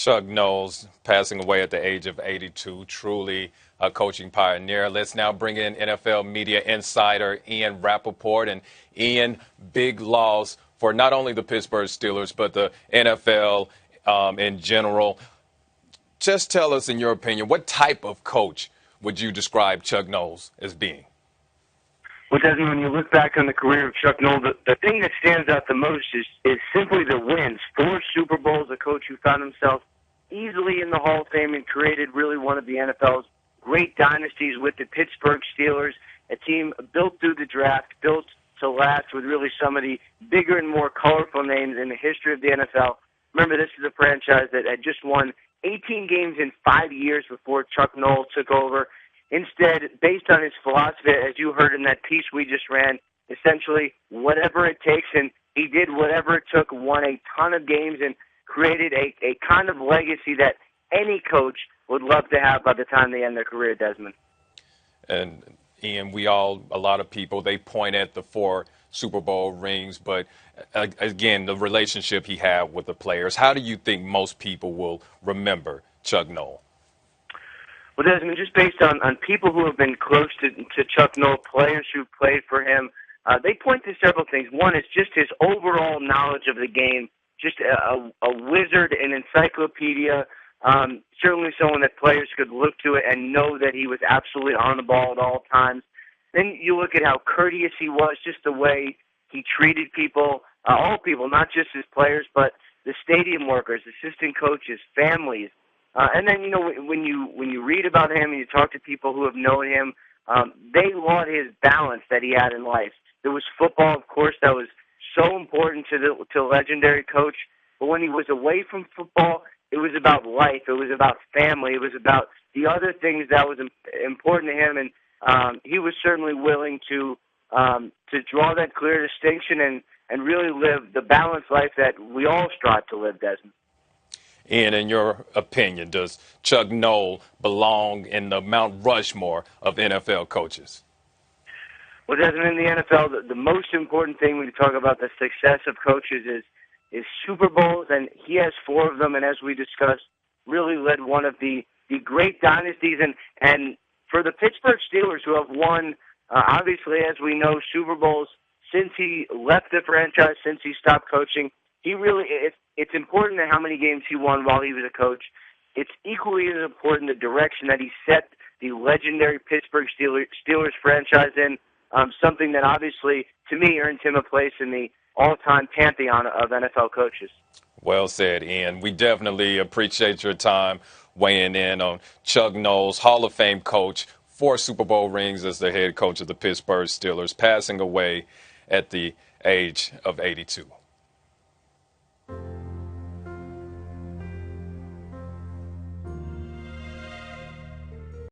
Chuck Knowles passing away at the age of 82, truly a coaching pioneer. Let's now bring in NFL media insider Ian Rappaport. And Ian, big loss for not only the Pittsburgh Steelers, but the NFL in general. Just tell us, in your opinion, what type of coach would you describe Chuck Knowles as being? Well, Desmond, when you look back on the career of Chuck Noll, the thing that stands out the most is simply the wins. 4 Super Bowls, a coach who found himself easily in the Hall of Fame and created really one of the NFL's great dynasties with the Pittsburgh Steelers, a team built through the draft, built to last with really some of the bigger and more colorful names in the history of the NFL. Remember, this is a franchise that had just won 18 games in 5 years before Chuck Noll took over. Instead, based on his philosophy, as you heard in that piece we just ran, essentially whatever it takes, and he did whatever it took, won a ton of games, and created a kind of legacy that any coach would love to have by the time they end their career, Desmond. And Ian, a lot of people, they point at the 4 Super Bowl rings, but again, the relationship he had with the players. How do you think most people will remember Chuck Noll? Well, Desmond, just based on people who have been close to Chuck Noll, players who played for him, they point to several things. One is just his overall knowledge of the game, just a wizard, an encyclopedia, certainly someone that players could look to it and know that he was absolutely on the ball at all times. Then you look at how courteous he was, just the way he treated people, all people, not just his players, but the stadium workers, assistant coaches, families. And then, when you read about him and you talk to people who have known him, they laud his balance that he had in life. There was football, of course, that was so important to the legendary coach. But when he was away from football, it was about life. It was about family. It was about the other things that was important to him. And he was certainly willing to draw that clear distinction and really live the balanced life that we all strive to live, Desmond. Ian, in your opinion, does Chuck Noll belong in the Mount Rushmore of NFL coaches? Well, Desmond, in the NFL, the most important thing when you talk about the success of coaches is Super Bowls, and he has 4 of them, and as we discussed, really led one of the great dynasties. And for the Pittsburgh Steelers, who have won, obviously, as we know, Super Bowls since he left the franchise, since he stopped coaching, it's important how many games he won while he was a coach. It's equally as important the direction that he set the legendary Pittsburgh Steelers franchise in, something that obviously, to me, earns him a place in the all-time pantheon of NFL coaches. Well said, Ian. We definitely appreciate your time weighing in on Chuck Knowles, Hall of Fame coach, 4 Super Bowl rings as the head coach of the Pittsburgh Steelers, passing away at the age of 82.